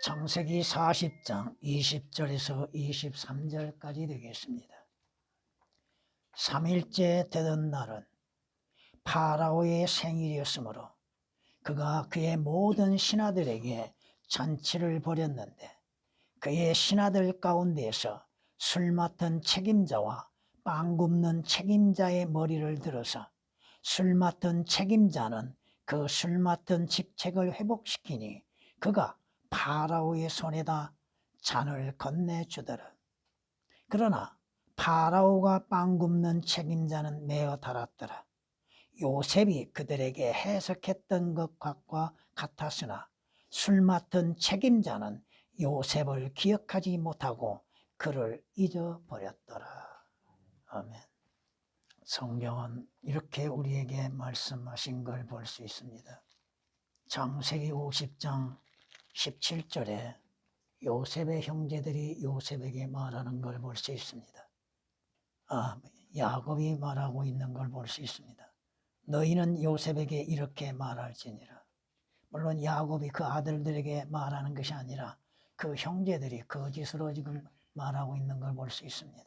창세기 40장 20절에서 23절까지 되겠습니다. 3일째 되던 날은 파라오의 생일이었으므로 그가 그의 모든 신하들에게 잔치를 벌였는데 그의 신하들 가운데에서 술 맡은 책임자와 빵 굽는 책임자의 머리를 들어서 술 맡은 책임자는 그 술 맡은 직책을 회복시키니 그가 파라오의 손에다 잔을 건네주더라. 그러나 파라오가 빵 굽는 책임자는 매어 달았더라. 요셉이 그들에게 해석했던 것과 같았으나 술 맡은 책임자는 요셉을 기억하지 못하고 그를 잊어버렸더라. 아멘. 성경은 이렇게 우리에게 말씀하신 걸 볼 수 있습니다. 창세기 50장 17절에 요셉의 형제들이 요셉에게 말하는 걸 볼 수 있습니다. 야곱이 말하고 있는 걸 볼 수 있습니다. 너희는 요셉에게 이렇게 말할지니라. 물론 야곱이 그 아들들에게 말하는 것이 아니라 그 형제들이 거짓으로 지금 말하고 있는 걸 볼 수 있습니다.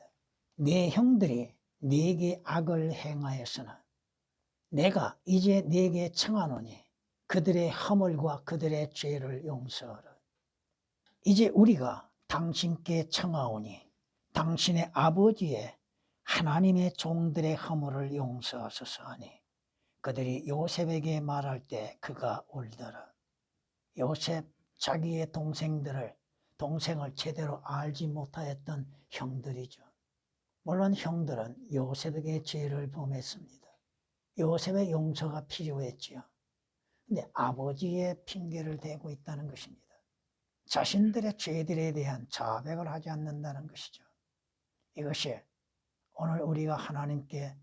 네 형들이 네게 악을 행하였으나 내가 이제 네게 청하노니 그들의 허물과 그들의 죄를 용서하라. 이제 우리가 당신께 청하오니 당신의 아버지의 하나님의 종들의 허물을 용서하소서 하니 그들이 요셉에게 말할 때 그가 울더라. 요셉 자기의 동생을 제대로 알지 못하였던 형들이죠. 물론 형들은 요셉에게 죄를 범했습니다. 요셉의 용서가 필요했지요. 근데 아버지의 핑계를 대고 있다는 것입니다. 자신들의 죄들에 대한 자백을 하지 않는다는 것이죠. 이것이 오늘 우리가 하나님께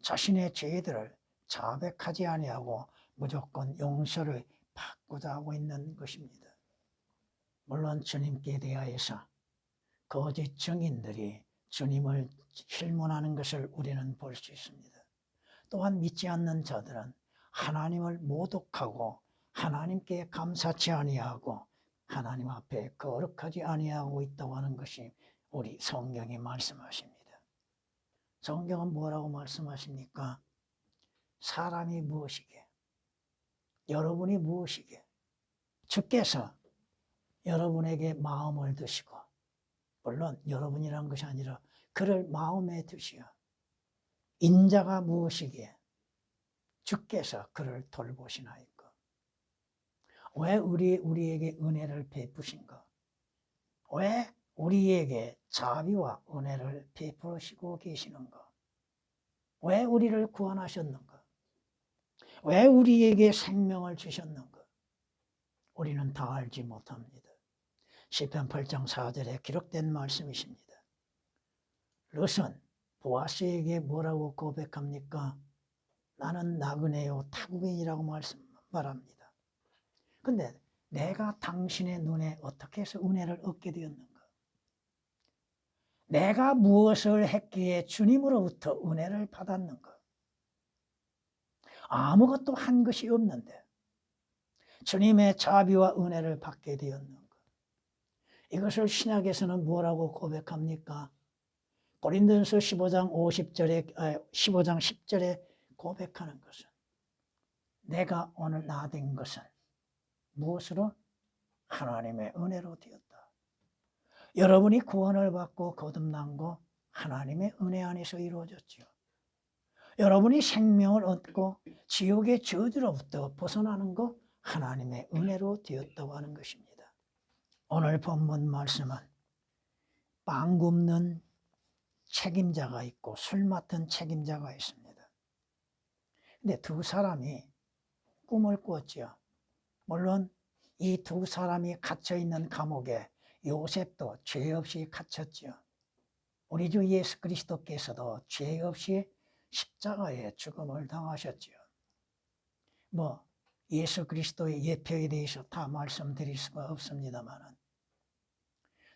자신의 죄들을 자백하지 아니하고 무조건 용서를 받고자 하고 있는 것입니다. 물론 주님께 대하여서 거짓 증인들이 주님을 실문하는 것을 우리는 볼 수 있습니다. 또한 믿지 않는 자들은 하나님을 모독하고 하나님께 감사치 아니하고 하나님 앞에 거룩하지 아니하고 있다고 하는 것이 우리 성경이 말씀하십니다. 성경은 뭐라고 말씀하십니까? 사람이 무엇이게? 여러분이 무엇이게? 주께서 여러분에게 마음을 두시고, 물론 여러분이란 것이 아니라 그를 마음에 두시어 인자가 무엇이기에 주께서 그를 돌보시나이까? 왜 우리에게 은혜를 베푸신가? 왜 우리에게 자비와 은혜를 베푸시고 계시는가? 왜 우리를 구원하셨는가? 왜 우리에게 생명을 주셨는가? 우리는 다 알지 못합니다. 시편 8장 4절에 기록된 말씀이십니다. 룻은 보아스에게 뭐라고 고백합니까? 나는 나그네요 타국인이라고 말합니다. 근데 내가 당신의 눈에 어떻게 해서 은혜를 얻게 되었는가? 내가 무엇을 했기에 주님으로부터 은혜를 받았는가? 아무것도 한 것이 없는데 주님의 자비와 은혜를 받게 되었는가? 이것을 신약에서는 뭐라고 고백합니까? 고린도전서 15장 10절에 고백하는 것은 내가 오늘 나 된 것은 무엇으로? 하나님의 은혜로 되었다. 여러분이 구원을 받고 거듭난 거 하나님의 은혜 안에서 이루어졌지요. 여러분이 생명을 얻고 지옥의 저주로부터 벗어나는 거 하나님의 은혜로 되었다고 하는 것입니다. 오늘 본문 말씀은 빵 굽는 책임자가 있고 술 맡은 책임자가 있습니다. 근데 두 사람이 꿈을 꾸었지요. 물론 이 두 사람이 갇혀있는 감옥에 요셉도 죄 없이 갇혔지요. 우리 주 예수 그리스도께서도 죄 없이 십자가에 죽음을 당하셨지요. 예수 그리스도의 예표에 대해서 다 말씀드릴 수가 없습니다만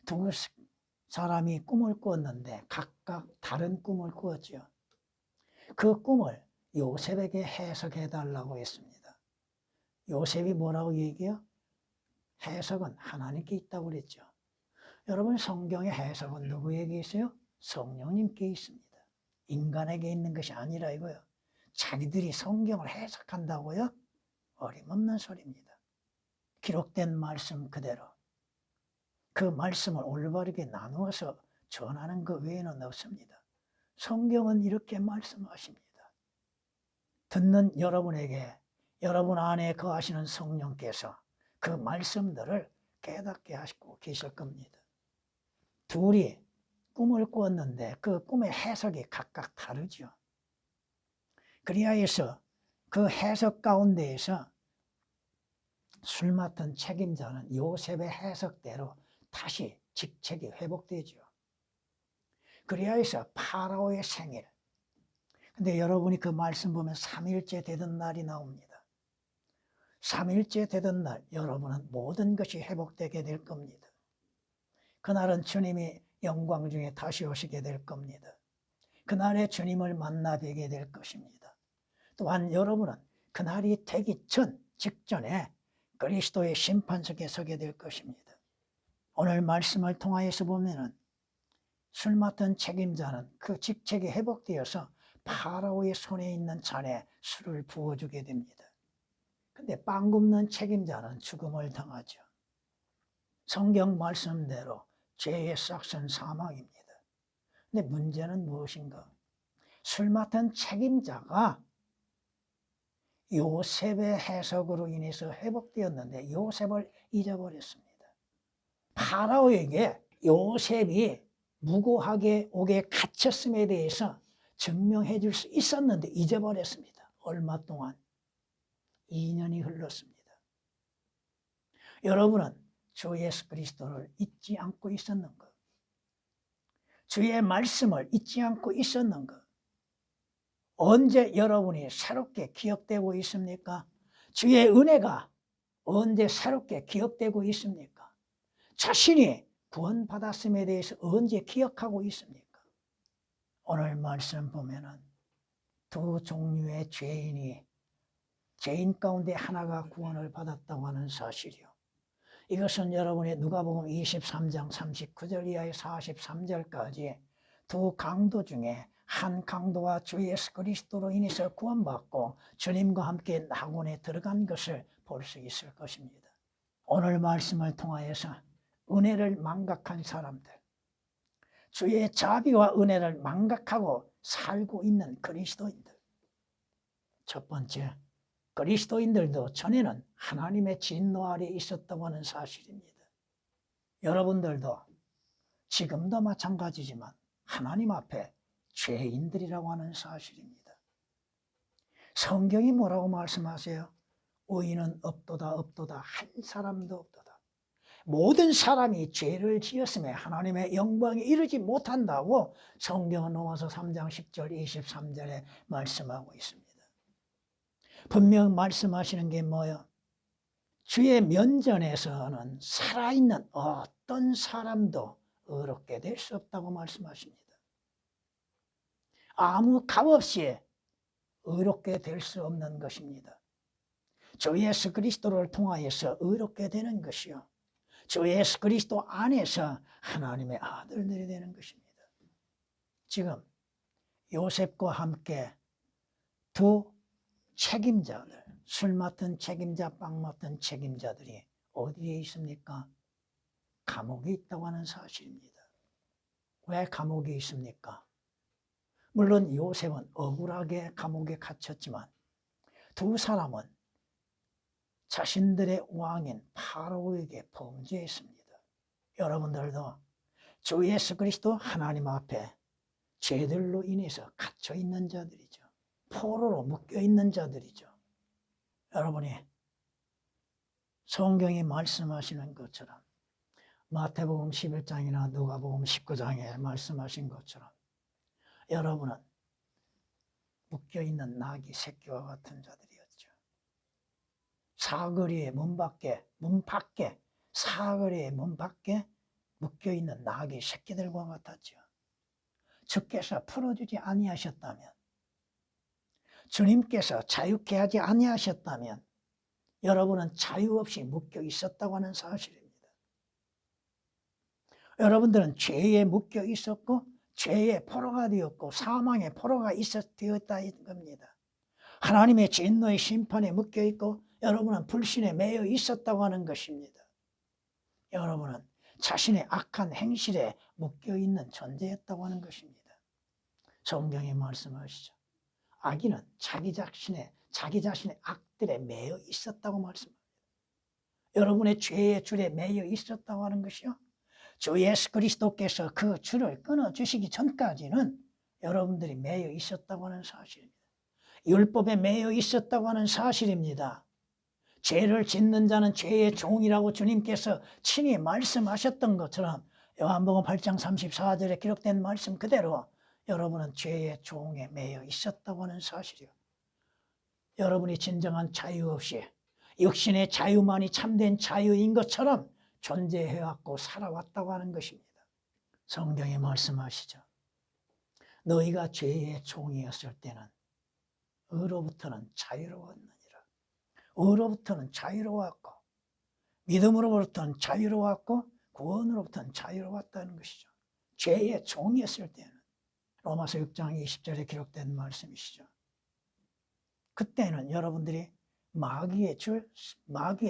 두 사람이 꿈을 꾸었는데 각각 다른 꿈을 꾸었지요. 그 꿈을 요셉에게 해석해 달라고 했습니다. 요셉이 뭐라고 얘기해요? 해석은 하나님께 있다고 그랬죠. 여러분, 성경의 해석은 누구에게 있어요? 성령님께 있습니다. 인간에게 있는 것이 아니라 이거요. 자기들이 성경을 해석한다고요? 어림없는 소리입니다. 기록된 말씀 그대로 그 말씀을 올바르게 나누어서 전하는 것 외에는 없습니다. 성경은 이렇게 말씀하십니다. 듣는 여러분에게 여러분 안에 거하시는 성령께서 그 말씀들을 깨닫게 하시고 계실 겁니다. 둘이 꿈을 꾸었는데 그 꿈의 해석이 각각 다르죠. 그리하여서 그 해석 가운데에서 술 맡은 책임자는 요셉의 해석대로 다시 직책이 회복되죠. 그리하여서 파라오의 생일. 근데 여러분이 그 말씀 보면 3일째 되던 날이 나옵니다. 3일째 되던 날 여러분은 모든 것이 회복되게 될 겁니다. 그날은 주님이 영광 중에 다시 오시게 될 겁니다. 그날에 주님을 만나 뵈게 될 것입니다. 또한 여러분은 그날이 되기 직전에 그리스도의 심판석에 서게 될 것입니다. 오늘 말씀을 통하여서 보면은 술 맡은 책임자는 그 직책이 회복되어서 파라오의 손에 있는 잔에 술을 부어주게 됩니다. 근데 빵 굽는 책임자는 죽음을 당하죠. 성경 말씀대로 죄의 싹은 사망입니다. 근데 문제는 무엇인가? 술 맡은 책임자가 요셉의 해석으로 인해서 회복되었는데 요셉을 잊어버렸습니다. 파라오에게 요셉이 무고하게 옥에 갇혔음에 대해서 증명해 줄 수 있었는데 잊어버렸습니다. 얼마 동안 2년이 흘렀습니다. 여러분은 주 예수 그리스도를 잊지 않고 있었는가? 주의 말씀을 잊지 않고 있었는가? 언제 여러분이 새롭게 기억되고 있습니까? 주의 은혜가 언제 새롭게 기억되고 있습니까? 자신이 구원받았음에 대해서 언제 기억하고 있습니까? 오늘 말씀 보면은 두 종류의 죄인 가운데 하나가 구원을 받았다고 하는 사실이요. 이것은 여러분의 누가복음 23장 39절 이하의 43절까지 두 강도 중에 한 강도와 주 예수 그리스도로 인해서 구원받고 주님과 함께 낙원에 들어간 것을 볼 수 있을 것입니다. 오늘 말씀을 통하여서 은혜를 망각한 사람들, 주의 자비와 은혜를 망각하고 살고 있는 그리스도인들. 첫 번째, 그리스도인들도 전에는 하나님의 진노 아래 있었다고 하는 사실입니다. 여러분들도 지금도 마찬가지지만 하나님 앞에 죄인들이라고 하는 사실입니다. 성경이 뭐라고 말씀하세요? 의인은 없도다 없도다 한 사람도 없도다. 모든 사람이 죄를 지었음에 하나님의 영광에 이르지 못한다고 성경은 로마서 3장 10절 23절에 말씀하고 있습니다. 분명 말씀하시는 게 뭐예요? 주의 면전에서는 살아있는 어떤 사람도 의롭게 될 수 없다고 말씀하십니다. 아무 값없이 의롭게 될 수 없는 것입니다. 주 예수 그리스도를 통하여서 의롭게 되는 것이요. 주 예수 그리스도 안에서 하나님의 아들들이 되는 것입니다. 지금 요셉과 함께 두 책임자들, 술 맡은 책임자, 빵 맡은 책임자들이 어디에 있습니까? 감옥에 있다고 하는 사실입니다. 왜 감옥에 있습니까? 물론 요셉은 억울하게 감옥에 갇혔지만 두 사람은 자신들의 왕인 파라오에게 범죄했습니다. 여러분들도 주 예수 그리스도 하나님 앞에 죄들로 인해서 갇혀 있는 자들이죠. 포로로 묶여 있는 자들이죠. 여러분이 성경이 말씀하시는 것처럼 마태복음 11장이나 누가복음 19장에 말씀하신 것처럼 여러분은 묶여있는 나귀 새끼와 같은 자들이었죠. 사거리의 문 밖에 사거리의 문 밖에 묶여있는 나귀 새끼들과 같았죠. 주께서 풀어주지 아니하셨다면, 주님께서 자유케 하지 아니하셨다면 여러분은 자유 없이 묶여 있었다고 하는 사실입니다. 여러분들은 죄에 묶여 있었고 죄의 포로가 되었고 사망의 포로가 되었다는 겁니다. 하나님의 진노의 심판에 묶여 있고 여러분은 불신에 매여 있었다고 하는 것입니다. 여러분은 자신의 악한 행실에 묶여 있는 존재였다고 하는 것입니다. 성경이 말씀하시죠. 악인은 자기 자신의 악들에 매여 있었다고 말씀합니다. 여러분의 죄의 줄에 매여 있었다고 하는 것이요. 주 예수 그리스도께서 그 줄을 끊어주시기 전까지는 여러분들이 매여 있었다고 하는 사실입니다. 율법에 매여 있었다고 하는 사실입니다. 죄를 짓는 자는 죄의 종이라고 주님께서 친히 말씀하셨던 것처럼 요한복음 8장 34절에 기록된 말씀 그대로 여러분은 죄의 종에 매여 있었다고 하는 사실이요. 여러분이 진정한 자유 없이 육신의 자유만이 참된 자유인 것처럼 존재해왔고 살아왔다고 하는 것입니다. 성경에 말씀하시죠. 너희가 죄의 종이었을 때는 의로부터는 자유로웠느니라. 의로부터는 자유로웠고 믿음으로부터는 자유로웠고 구원으로부터는 자유로웠다는 것이죠. 죄의 종이었을 때는 로마서 6장 20절에 기록된 말씀이시죠. 그때는 여러분들이 마귀의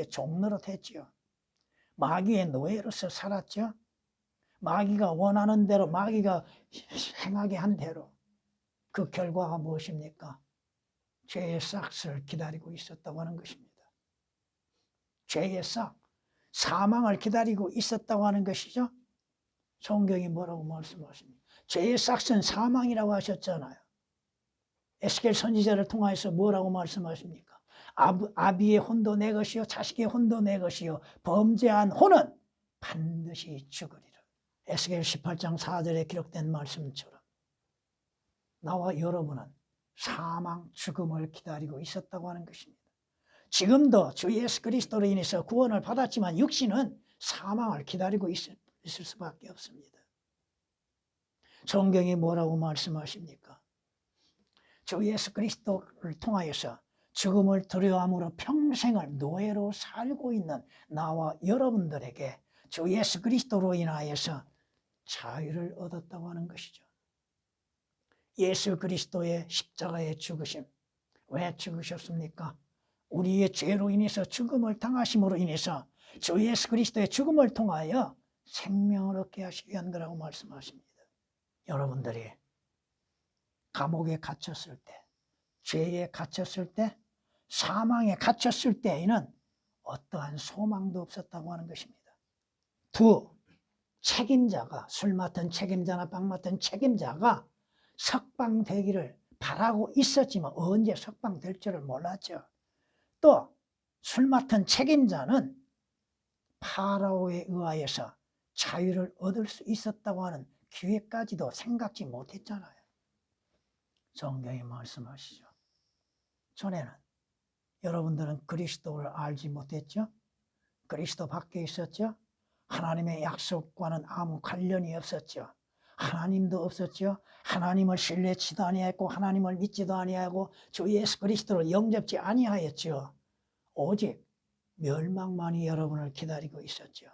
종노릇 했지요. 마귀의 노예로서 살았죠. 마귀가 원하는 대로 마귀가 행하게 한 대로 그 결과가 무엇입니까? 죄의 싹을 기다리고 있었다고 하는 것입니다. 죄의 싹, 사망을 기다리고 있었다고 하는 것이죠. 성경이 뭐라고 말씀하십니까? 죄의 싹은 사망이라고 하셨잖아요. 에스겔 선지자를 통하여서 뭐라고 말씀하십니까? 아비의 혼도 내 것이요 자식의 혼도 내 것이요 범죄한 혼은 반드시 죽으리라. 에스겔 18장 4절에 기록된 말씀처럼 나와 여러분은 사망, 죽음을 기다리고 있었다고 하는 것입니다. 지금도 주 예수 그리스도로 인해서 구원을 받았지만 육신은 사망을 기다리고 있을 수밖에 없습니다. 성경이 뭐라고 말씀하십니까? 주 예수 그리스도를 통하여서 죽음을 두려워함으로 평생을 노예로 살고 있는 나와 여러분들에게 주 예수 그리스도로 인하여서 자유를 얻었다고 하는 것이죠. 예수 그리스도의 십자가의 죽으심, 왜 죽으셨습니까? 우리의 죄로 인해서 죽음을 당하심으로 인해서 주 예수 그리스도의 죽음을 통하여 생명을 얻게 하시기 위한 거라고 말씀하십니다. 여러분들이 감옥에 갇혔을 때, 죄에 갇혔을 때, 사망에 갇혔을 때에는 어떠한 소망도 없었다고 하는 것입니다. 책임자가, 술 맡은 책임자나 빵 맡은 책임자가 석방되기를 바라고 있었지만 언제 석방될 줄을 몰랐죠. 또 술 맡은 책임자는 파라오에 의하여서 자유를 얻을 수 있었다고 하는 기회까지도 생각지 못했잖아요. 성경이 말씀하시죠. 전에는 여러분들은 그리스도를 알지 못했죠. 그리스도 밖에 있었죠. 하나님의 약속과는 아무 관련이 없었죠. 하나님도 없었죠. 하나님을 신뢰치도 아니하였고 하나님을 믿지도 아니하고 주 예수 그리스도를 영접지 아니하였죠. 오직 멸망만이 여러분을 기다리고 있었죠.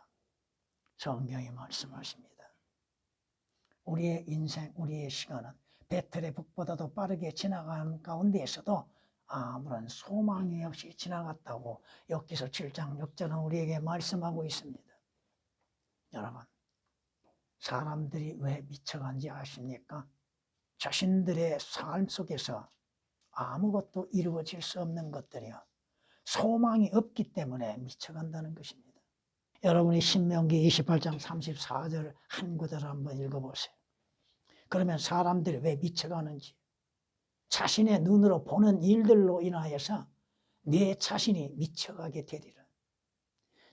성경이 말씀하십니다. 우리의 인생, 우리의 시간은 배틀의 북보다도 빠르게 지나가는 가운데에서도 아무런 소망이 없이 지나갔다고 욥기서 7장 6절은 우리에게 말씀하고 있습니다. 여러분, 사람들이 왜 미쳐간지 아십니까? 자신들의 삶 속에서 아무것도 이루어질 수 없는 것들이요, 소망이 없기 때문에 미쳐간다는 것입니다. 여러분이 신명기 28장 34절 한 구절을 한번 읽어보세요. 그러면 사람들이 왜 미쳐가는지, 자신의 눈으로 보는 일들로 인하여서 내 자신이 미쳐가게 되리라.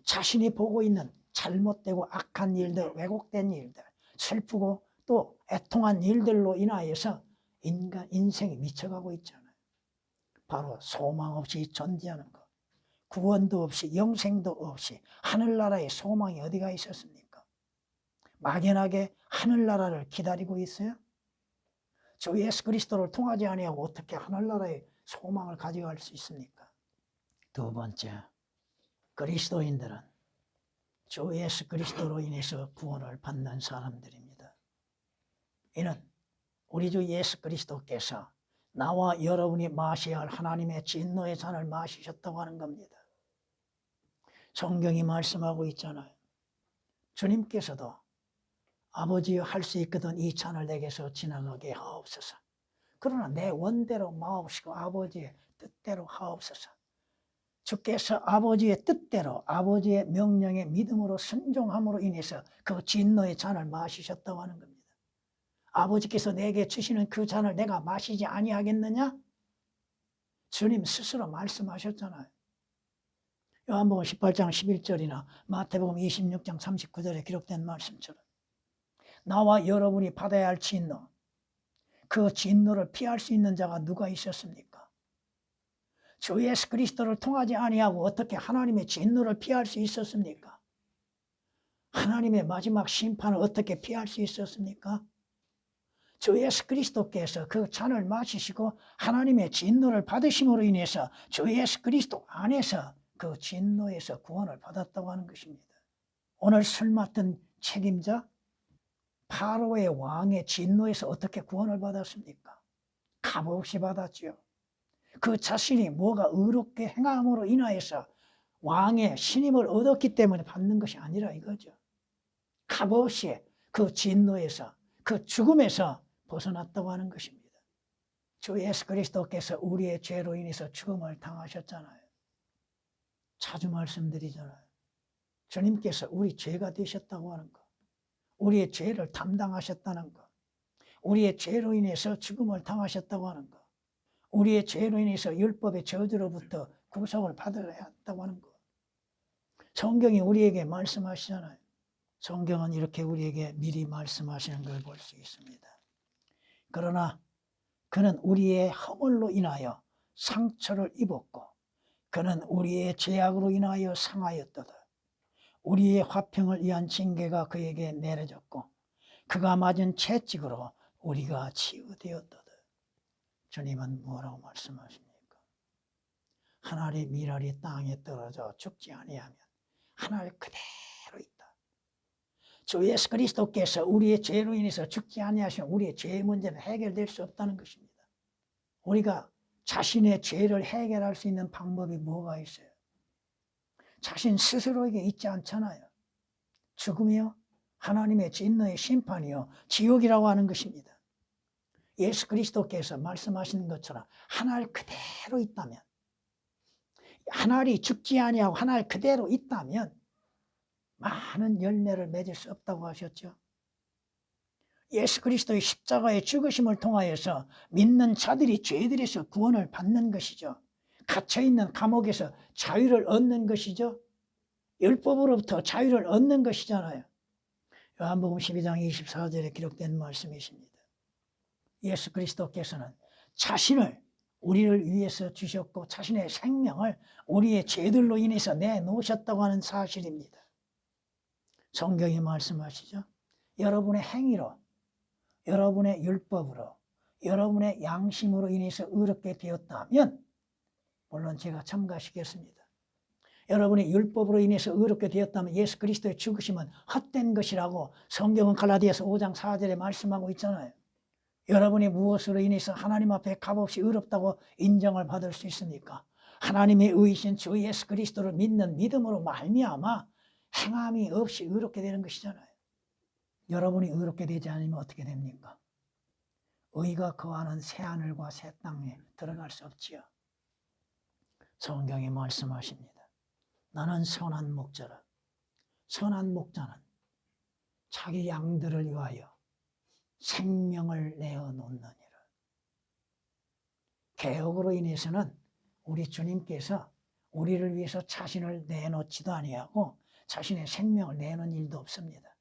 자신이 보고 있는 잘못되고 악한 일들, 왜곡된 일들, 슬프고 또 애통한 일들로 인하여서 인생이 미쳐가고 있잖아요. 바로 소망 없이 존재하는 것, 구원도 없이 영생도 없이 하늘나라에 소망이 어디가 있었습니까? 막연하게 하늘나라를 기다리고 있어요? 주 예수 그리스도를 통하지 아니하고 어떻게 하늘나라에 소망을 가져갈 수 있습니까? 두 번째, 그리스도인들은 주 예수 그리스도로 인해서 구원을 받는 사람들입니다. 이는 우리 주 예수 그리스도께서 나와 여러분이 마셔야 할 하나님의 진노의 잔을 마시셨다고 하는 겁니다. 성경이 말씀하고 있잖아요. 주님께서도 아버지여 할 수 있거든 이 잔을 내게서 지나가게 하옵소서. 그러나 내 원대로 마옵시고 아버지의 뜻대로 하옵소서. 주께서 아버지의 뜻대로 아버지의 명령에 믿음으로 순종함으로 인해서 그 진노의 잔을 마시셨다고 하는 겁니다. 아버지께서 내게 주시는 그 잔을 내가 마시지 아니하겠느냐? 주님 스스로 말씀하셨잖아요. 요한복음 18장 11절이나 마태복음 26장 39절에 기록된 말씀처럼 나와 여러분이 받아야 할 진노, 그 진노를 피할 수 있는 자가 누가 있었습니까? 주 예수 그리스도를 통하지 아니하고 어떻게 하나님의 진노를 피할 수 있었습니까? 하나님의 마지막 심판을 어떻게 피할 수 있었습니까? 주 예수 그리스도께서 그 잔을 마시시고 하나님의 진노를 받으심으로 인해서 주 예수 그리스도 안에서 그 진노에서 구원을 받았다고 하는 것입니다. 오늘 술 맡은 책임자 파로의 왕의 진노에서 어떻게 구원을 받았습니까? 값없이 받았지요. 그 자신이 뭐가 의롭게 행함으로 인하여서 왕의 신임을 얻었기 때문에 받는 것이 아니라 이거죠. 값없이 그 진노에서 그 죽음에서 벗어났다고 하는 것입니다. 주 예수 그리스도께서 우리의 죄로 인해서 죽음을 당하셨잖아요. 자주 말씀드리잖아요. 주님께서 우리 죄가 되셨다고 하는 것, 우리의 죄를 담당하셨다는 것, 우리의 죄로 인해서 죽음을 당하셨다고 하는 것, 우리의 죄로 인해서 율법의 저주로부터 구속을 받아야 한다고 하는 것. 성경이 우리에게 말씀하시잖아요. 성경은 이렇게 우리에게 미리 말씀하시는 걸 볼 수 있습니다. 그러나 그는 우리의 허물로 인하여 상처를 입었고 그는 우리의 죄악으로 인하여 상하였도다. 우리의 화평을 위한 징계가 그에게 내려졌고 그가 맞은 채찍으로 우리가 치유되었도다. 주님은 뭐라고 말씀하십니까? 한 알의 밀알이 땅에 떨어져 죽지 아니하면 한 알 그대로 있다. 주 예수 그리스도께서 우리의 죄로 인해서 죽지 아니하시면 우리의 죄의 문제는 해결될 수 없다는 것입니다. 우리가 자신의 죄를 해결할 수 있는 방법이 뭐가 있어요? 자신 스스로에게 있지 않잖아요. 죽음이요, 하나님의 진노의 심판이요, 지옥이라고 하는 것입니다. 예수 그리스도께서 말씀하시는 것처럼 한 알 그대로 있다면, 한 알이 죽지 아니하고 한 알 그대로 있다면 많은 열매를 맺을 수 없다고 하셨죠. 예수 그리스도의 십자가의 죽으심을 통하여서 믿는 자들이 죄들에서 구원을 받는 것이죠. 갇혀있는 감옥에서 자유를 얻는 것이죠. 율법으로부터 자유를 얻는 것이잖아요. 요한복음 12장 24절에 기록된 말씀이십니다. 예수 그리스도께서는 자신을 우리를 위해서 주셨고 자신의 생명을 우리의 죄들로 인해서 내놓으셨다고 하는 사실입니다. 성경이 말씀하시죠. 여러분의 행위로, 여러분의 율법으로, 여러분의 양심으로 인해서 의롭게 되었다면, 물론 제가 첨가시켰습니다. 여러분이 율법으로 인해서 의롭게 되었다면 예수 그리스도의 죽으심은 헛된 것이라고 성경은 갈라디아서 5장 4절에 말씀하고 있잖아요. 여러분이 무엇으로 인해서 하나님 앞에 값없이 의롭다고 인정을 받을 수 있습니까? 하나님의 의이신 주 예수 그리스도를 믿는 믿음으로 말미암아 행함이 없이 의롭게 되는 것이잖아요. 여러분이 의롭게 되지 않으면 어떻게 됩니까? 의가 거하는 새하늘과 새 땅에 들어갈 수 없지요. 성경이 말씀하십니다. 나는 선한 목자라. 선한 목자는 자기 양들을 위하여 생명을 내어놓느니라. 개혁으로 인해서는 우리 주님께서 우리를 위해서 자신을 내놓지도 아니하고 자신의 생명을 내놓은 일도 없습니다.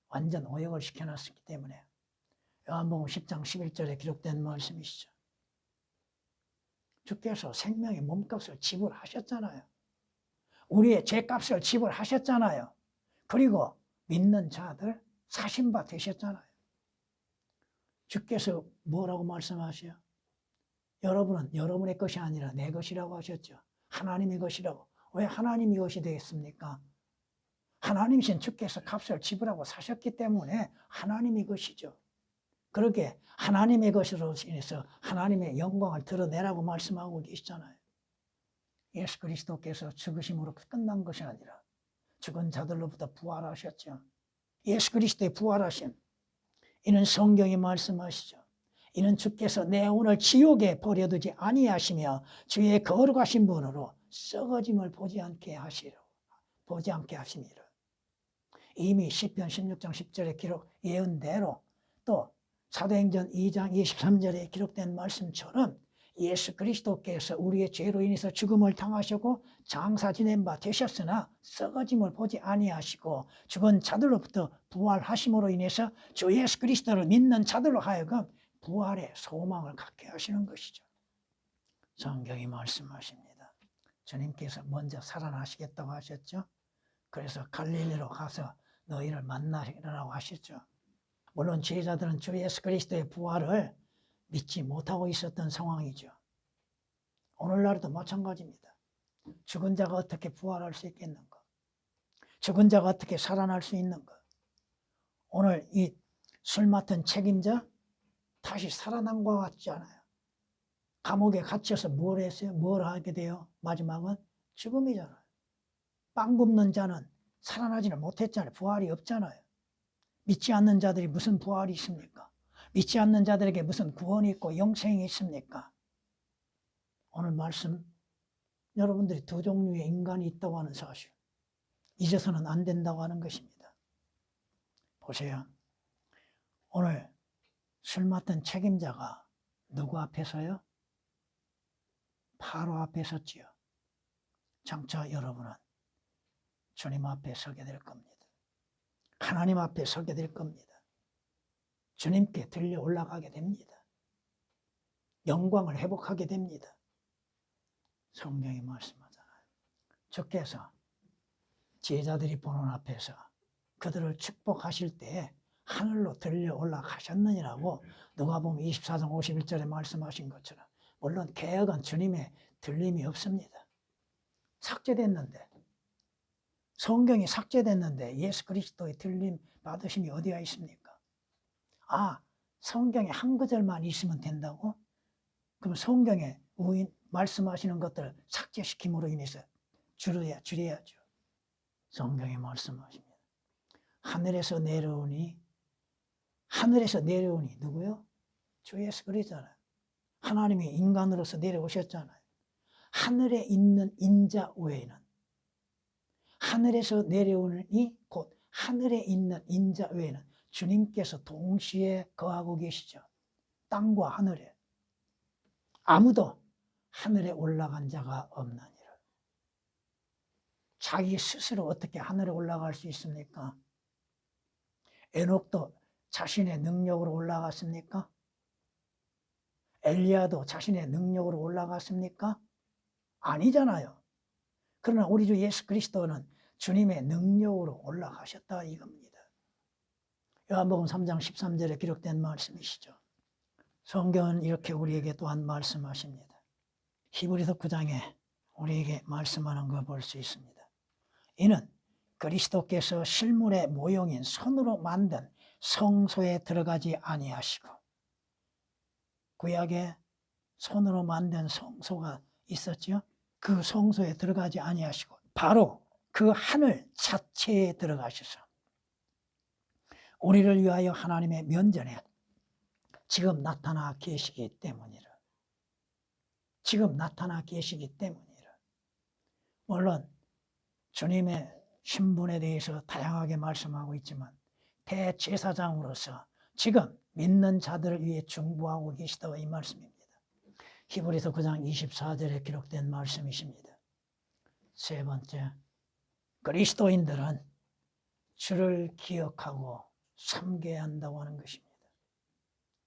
완전 오역을 시켜놨기 때문에. 요한복음 10장 11절에 기록된 말씀이시죠. 주께서 생명의 몸값을 지불하셨잖아요. 우리의 죄값을 지불하셨잖아요. 그리고 믿는 자들 사신바 되셨잖아요. 주께서 뭐라고 말씀하셔요? 여러분은 여러분의 것이 아니라 내 것이라고 하셨죠. 하나님의 것이라고. 왜 하나님이 것이 되겠습니까? 하나님이신 주께서 값을 지불하고 사셨기 때문에 하나님이 것이죠. 그렇게 하나님의 것으로 인해서 하나님의 영광을 드러내라고 말씀하고 계시잖아요. 예수 그리스도께서 죽으심으로 끝난 것이 아니라 죽은 자들로부터 부활하셨죠. 예수 그리스도의 부활하심, 이는 성경이 말씀하시죠. 이는 주께서 내 영혼을 지옥에 버려두지 아니하시며 주의 거룩하신 분으로 썩어짐을 보지 않게 하심이라. 이미 시편 16장 10절에 기록 예언대로 또 사도행전 2장 23절에 기록된 말씀처럼 예수 그리스도께서 우리의 죄로 인해서 죽음을 당하시고 장사 지낸 바 되셨으나 썩어짐을 보지 아니하시고 죽은 자들로부터 부활하심으로 인해서 주 예수 그리스도를 믿는 자들로 하여금 부활의 소망을 갖게 하시는 것이죠. 성경이 말씀하십니다. 주님께서 먼저 살아나시겠다고 하셨죠. 그래서 갈릴리로 가서 너희를 만나라고 하셨죠. 물론 제자들은 주 예수 그리스도의 부활을 믿지 못하고 있었던 상황이죠. 오늘날도 마찬가지입니다. 죽은 자가 어떻게 부활할 수 있겠는가? 죽은 자가 어떻게 살아날 수 있는가? 오늘 이 술 맡은 책임자 다시 살아난 것 같지 않아요? 감옥에 갇혀서 뭘 했어요? 뭘 하게 돼요? 마지막은 죽음이잖아요. 빵 굽는 자는 살아나지는 못했잖아요. 부활이 없잖아요. 믿지 않는 자들이 무슨 부활이 있습니까? 믿지 않는 자들에게 무슨 구원이 있고 영생이 있습니까? 오늘 말씀, 여러분들이 두 종류의 인간이 있다고 하는 사실, 잊어서는 안 된다고 하는 것입니다. 보세요. 오늘 술 맡은 책임자가 누구 앞에 서요? 바로 앞에 섰지요. 장차 여러분은 주님 앞에 서게 될 겁니다. 하나님 앞에 서게 될 겁니다. 주님께 들려 올라가게 됩니다. 영광을 회복하게 됩니다. 성경이 말씀하잖아요. 주께서 제자들이 보는 앞에서 그들을 축복하실 때 하늘로 들려 올라가셨느니라고 누가복음 24장 51절에 말씀하신 것처럼, 물론 개혁은 주님의 들림이 없습니다. 삭제됐는데, 성경이 삭제됐는데 예수 그리스도의 들림 받으심이 어디가 있습니까? 아, 성경에 한 구절만 있으면 된다고? 그럼 성경에 말씀하시는 것들을 삭제시킴으로 인해서 줄여야죠. 성경에 말씀하십니다. 하늘에서 내려오니 누구요? 주 예수 그리스도잖아요. 하나님이 인간으로서 내려오셨잖아요. 하늘에 있는 인자 외에는, 하늘에서 내려오니 곧 하늘에 있는 인자 외에는 주님께서 동시에 거하고 계시죠. 땅과 하늘에. 아무도 하늘에 올라간 자가 없느니라. 자기 스스로 어떻게 하늘에 올라갈 수 있습니까? 에녹도 자신의 능력으로 올라갔습니까? 엘리야도 자신의 능력으로 올라갔습니까? 아니잖아요. 그러나 우리 주 예수 그리스도는 주님의 능력으로 올라가셨다 이겁니다. 요한복음 3장 13절에 기록된 말씀이시죠. 성경은 이렇게 우리에게 또한 말씀하십니다. 히브리서 9장에 우리에게 말씀하는 거 볼 수 있습니다. 이는 그리스도께서 실물의 모형인 손으로 만든 성소에 들어가지 아니하시고, 구약에 손으로 만든 성소가 있었죠. 그 성소에 들어가지 아니하시고 바로 그 하늘 자체에 들어가셔서 우리를 위하여 하나님의 면전에 지금 나타나 계시기 때문이라. 지금 나타나 계시기 때문이라. 물론 주님의 신분에 대해서 다양하게 말씀하고 있지만 대제사장으로서 지금 믿는 자들을 위해 중보하고 계시다 이 말씀입니다. 히브리서 9장 24절에 기록된 말씀이십니다. 세 번째, 그리스도인들은 주를 기억하고 섬겨야 한다고 하는 것입니다.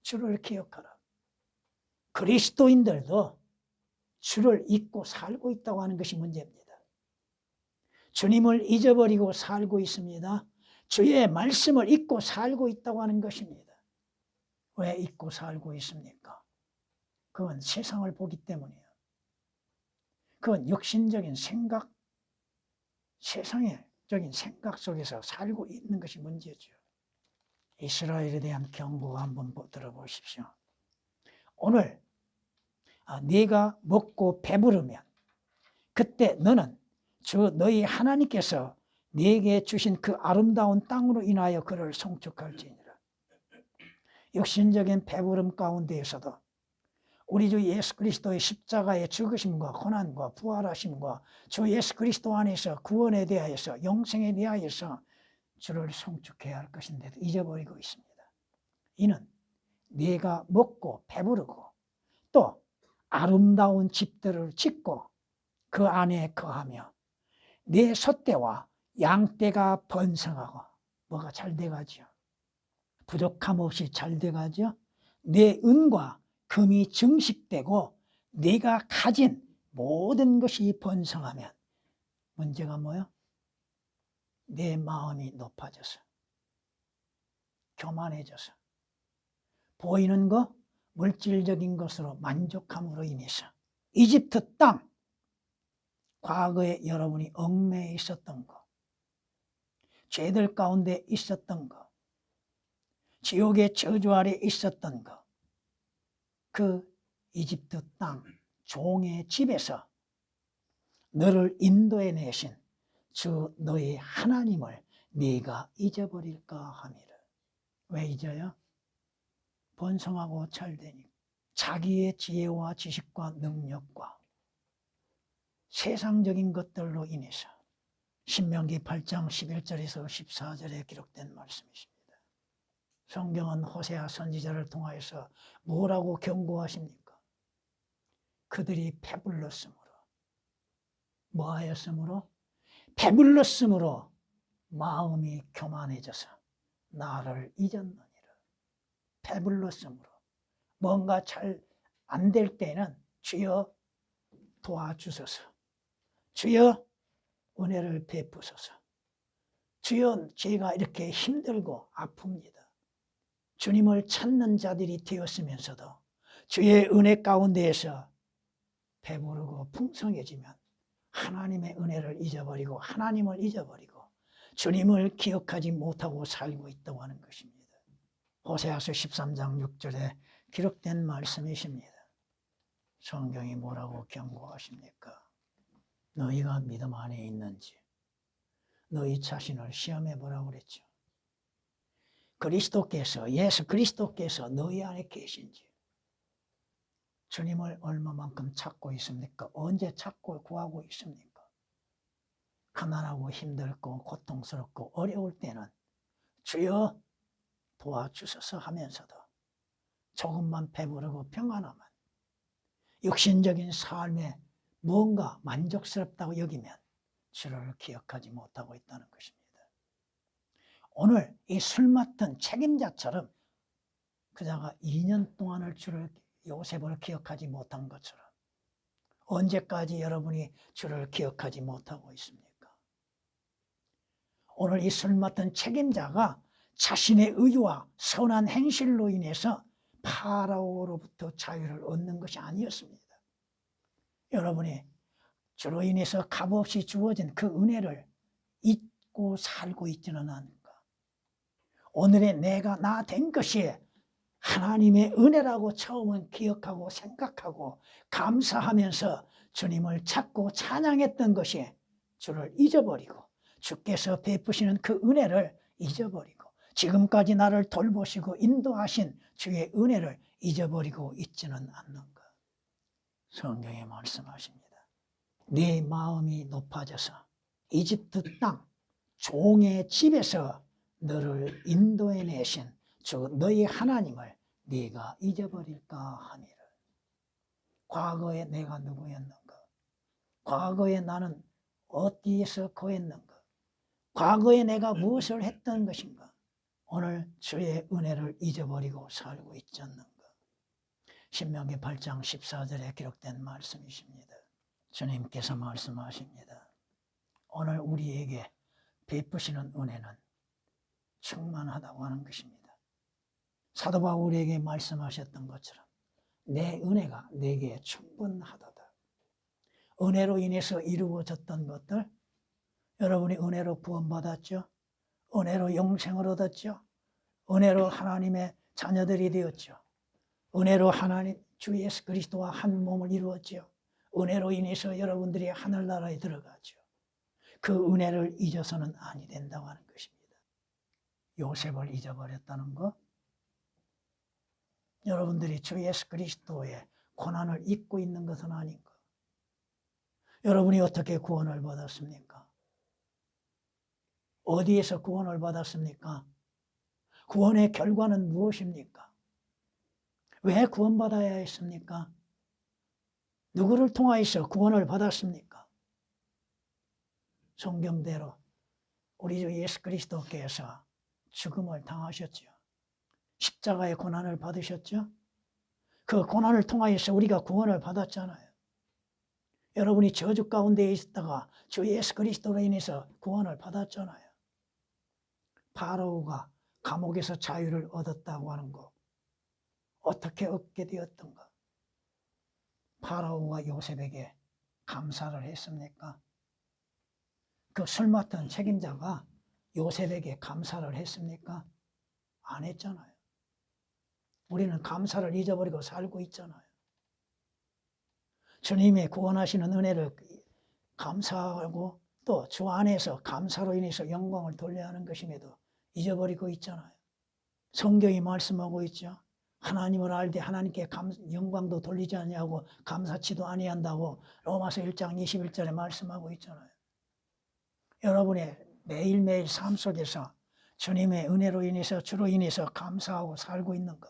주를 기억하라. 그리스도인들도 주를 잊고 살고 있다고 하는 것이 문제입니다. 주님을 잊어버리고 살고 있습니다. 주의 말씀을 잊고 살고 있다고 하는 것입니다. 왜 잊고 살고 있습니까? 그건 세상을 보기 때문이에요. 그건 육신적인 생각, 세상적인 생각 속에서 살고 있는 것이 문제죠. 이스라엘에 대한 경고 한번 들어보십시오. 오늘 네가 먹고 배부르면 그때 너는 주 너희 하나님께서 네게 주신 그 아름다운 땅으로 인하여 그를 송축할지니라. 육신적인 배부름 가운데에서도 우리 주 예수 그리스도의 십자가의 죽으심과 고난과 부활하심과 주 예수 그리스도 안에서 구원에 대하여서 영생에 대하여서 주를 송축해야 할 것인데도 잊어버리고 있습니다. 이는 네가 먹고 배부르고 또 아름다운 집들을 짓고 그 안에 거하며 네 소떼와 양떼가 번성하고 뭐가 잘 돼가죠. 부족함 없이 잘 돼가죠. 네 은과 금이 증식되고 네가 가진 모든 것이 번성하면 문제가 뭐요? 내 마음이 높아져서 교만해져서 보이는 것, 물질적인 것으로 만족함으로 인해서 이집트 땅, 과거에 여러분이 얽매여 있었던 것, 죄들 가운데 있었던 것, 지옥의 저주 아래 있었던 것, 그 이집트 땅 종의 집에서 너를 인도해 내신 주 너의 하나님을 네가 잊어버릴까 함이라. 왜 잊어요? 번성하고 잘되니 자기의 지혜와 지식과 능력과 세상적인 것들로 인해서 신명기 8장 11절에서 14절에 기록된 말씀이십니다. 성경은 호세아 선지자를 통하여서 뭐라고 경고하십니까? 그들이 배불렀으므로 뭐하였으므로? 배불렀으므로 마음이 교만해져서 나를 잊었느니라. 배불렀으므로 뭔가 잘 안 될 때는 주여 도와주소서, 주여 은혜를 베푸소서, 주여 제가 이렇게 힘들고 아픕니다. 주님을 찾는 자들이 되었으면서도 주의 은혜 가운데에서 배부르고 풍성해지면 하나님의 은혜를 잊어버리고 하나님을 잊어버리고 주님을 기억하지 못하고 살고 있다고 하는 것입니다. 호세아서 13장 6절에 기록된 말씀이십니다. 성경이 뭐라고 경고하십니까? 너희가 믿음 안에 있는지 너희 자신을 시험해 보라고 그랬죠. 그리스도께서, 예수 그리스도께서 너희 안에 계신지, 주님을 얼마만큼 찾고 있습니까? 언제 찾고 구하고 있습니까? 가난하고 힘들고 고통스럽고 어려울 때는 주여 도와주소서 하면서도 조금만 배부르고 평안하면 육신적인 삶에 뭔가 만족스럽다고 여기면 주를 기억하지 못하고 있다는 것입니다. 오늘 이 술 맡은 책임자처럼 그자가 2년 동안을 주를 요셉을 기억하지 못한 것처럼 언제까지 여러분이 주를 기억하지 못하고 있습니까? 오늘 이 술 맡은 책임자가 자신의 의와 선한 행실로 인해서 파라오로부터 자유를 얻는 것이 아니었습니다. 여러분이 주로 인해서 값없이 주어진 그 은혜를 잊고 살고 있지는 않은가? 오늘의 내가 나 된 것이 하나님의 은혜라고 처음은 기억하고 생각하고 감사하면서 주님을 찾고 찬양했던 것이 주를 잊어버리고 주께서 베푸시는 그 은혜를 잊어버리고 지금까지 나를 돌보시고 인도하신 주의 은혜를 잊어버리고 있지는 않는가? 성경에 말씀하십니다. 네 마음이 높아져서 이집트 땅 종의 집에서 너를 인도해 내신 주 너희 하나님을 네가 잊어버릴까 하니라. 과거에 내가 누구였는가? 과거에 나는 어디에서 거했는가? 과거에 내가 무엇을 했던 것인가? 오늘 주의 은혜를 잊어버리고 살고 있지 않는가? 신명기 8장 14절에 기록된 말씀이십니다. 주님께서 말씀하십니다. 오늘 우리에게 베푸시는 은혜는 충만하다고 하는 것입니다. 사도 바울에게 말씀하셨던 것처럼 내 은혜가 내게 충분하도다. 은혜로 인해서 이루어졌던 것들 여러분이 은혜로 구원받았죠? 은혜로 영생을 얻었죠? 은혜로 하나님의 자녀들이 되었죠? 은혜로 하나님 주 예수 그리스도와 한 몸을 이루었죠? 은혜로 인해서 여러분들이 하늘나라에 들어가죠. 그 은혜를 잊어서는 아니 된다고 하는 것입니다. 요셉을 잊어버렸다는 것, 여러분들이 주 예수 그리스도의 고난을 잊고 있는 것은 아닌 것. 여러분이 어떻게 구원을 받았습니까? 어디에서 구원을 받았습니까? 구원의 결과는 무엇입니까? 왜 구원받아야 했습니까? 누구를 통하여서 구원을 받았습니까? 성경대로 우리 주 예수 그리스도께서 죽음을 당하셨죠. 십자가의 고난을 받으셨죠. 그 고난을 통하여서 우리가 구원을 받았잖아요. 여러분이 저주 가운데 있다가 주 예수 그리스도로 인해서 구원을 받았잖아요. 파라오가 감옥에서 자유를 얻었다고 하는 거 어떻게 얻게 되었던가? 파라오가 요셉에게 감사를 했습니까? 그 술 맡은 책임자가 요셉에게 감사를 했습니까? 안 했잖아요. 우리는 감사를 잊어버리고 살고 있잖아요. 주님의 구원하시는 은혜를 감사하고 또 주 안에서 감사로 인해서 영광을 돌려야 하는 것임에도 잊어버리고 있잖아요. 성경이 말씀하고 있죠. 하나님을 알되 하나님께 영광도 돌리지 아니하고 감사치도 아니한다고 로마서 1장 21절에 말씀하고 있잖아요. 여러분의 매일매일 삶 속에서 주님의 은혜로 인해서 주로 인해서 감사하고 살고 있는 것,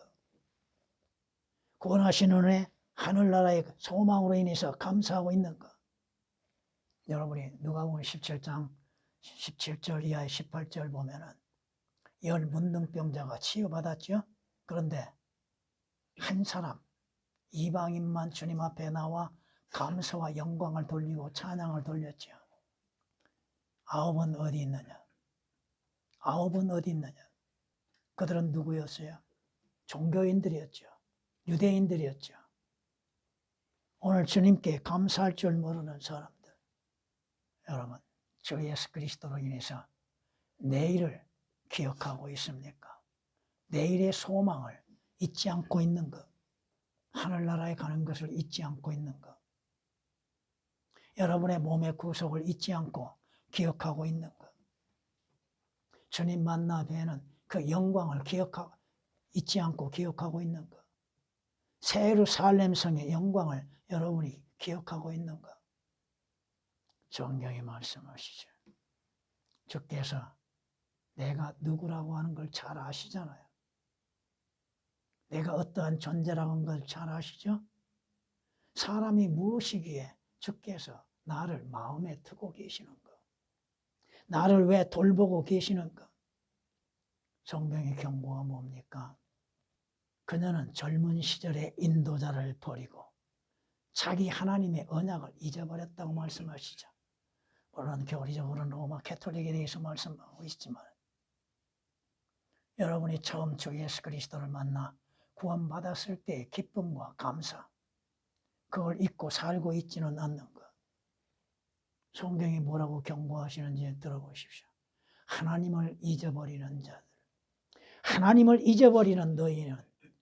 구원하신 은혜 하늘나라의 소망으로 인해서 감사하고 있는 것. 여러분이 누가복음 17장 17절 이하의 18절 보면은 열 문둥병자가 치유받았죠. 그런데 한 사람 이방인만 주님 앞에 나와 감사와 영광을 돌리고 찬양을 돌렸죠. 아홉은 어디 있느냐? 아홉은 어디 있느냐? 그들은 누구였어요? 종교인들이었죠. 유대인들이었죠. 오늘 주님께 감사할 줄 모르는 사람들. 여러분, 주 예수 그리스도로 인해서 내일을 기억하고 있습니까? 내일의 소망을 잊지 않고 있는 것. 하늘나라에 가는 것을 잊지 않고 있는 것. 여러분의 몸의 구속을 잊지 않고 기억하고 있는 것. 주님 만나 뵈는 그 영광을 잊지 않고 기억하고 있는 것. 새 예루살렘 성의 영광을 여러분이 기억하고 있는 것. 성경이 말씀하시죠. 주께서 내가 누구라고 하는 걸 잘 아시잖아요. 내가 어떠한 존재라고 하는 걸 잘 아시죠? 사람이 무엇이기에 주께서 나를 마음에 두고 계시는가? 나를 왜 돌보고 계시는가? 성경의 경고가 뭡니까? 그녀는 젊은 시절에 인도자를 버리고 자기 하나님의 언약을 잊어버렸다고 말씀하시죠. 물론 교리적으로는 로마 캐톨릭에 대해서 말씀하고 있지만 여러분이 처음 주 예수 그리스도를 만나 구원받았을 때의 기쁨과 감사, 그걸 잊고 살고 있지는 않는 것. 성경이 뭐라고 경고하시는지 들어보십시오. 하나님을 잊어버리는 자들, 하나님을 잊어버리는 너희는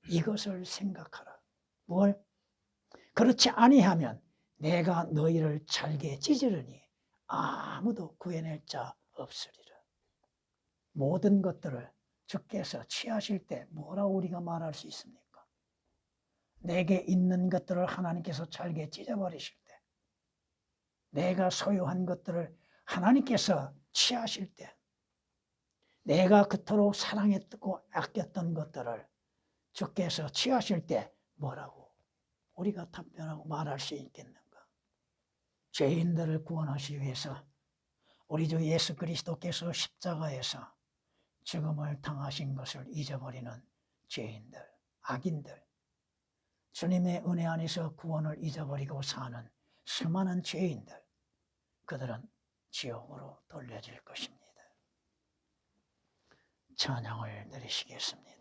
이것을 생각하라. 뭘? 그렇지 아니하면 내가 너희를 잘게 찢으리니 아무도 구해낼 자 없으리라. 모든 것들을 주께서 취하실 때 뭐라고 우리가 말할 수 있습니까? 내게 있는 것들을 하나님께서 잘게 찢어버리실 때, 내가 소유한 것들을 하나님께서 취하실 때, 내가 그토록 사랑했고 아꼈던 것들을 주께서 취하실 때 뭐라고 우리가 답변하고 말할 수 있겠는가? 죄인들을 구원하시기 위해서 우리 주 예수 그리스도께서 십자가에서 죽음을 당하신 것을 잊어버리는 죄인들, 악인들, 주님의 은혜 안에서 구원을 잊어버리고 사는 수많은 죄인들, 그들은 지옥으로 돌려질 것입니다. 찬양을 드리시겠습니다.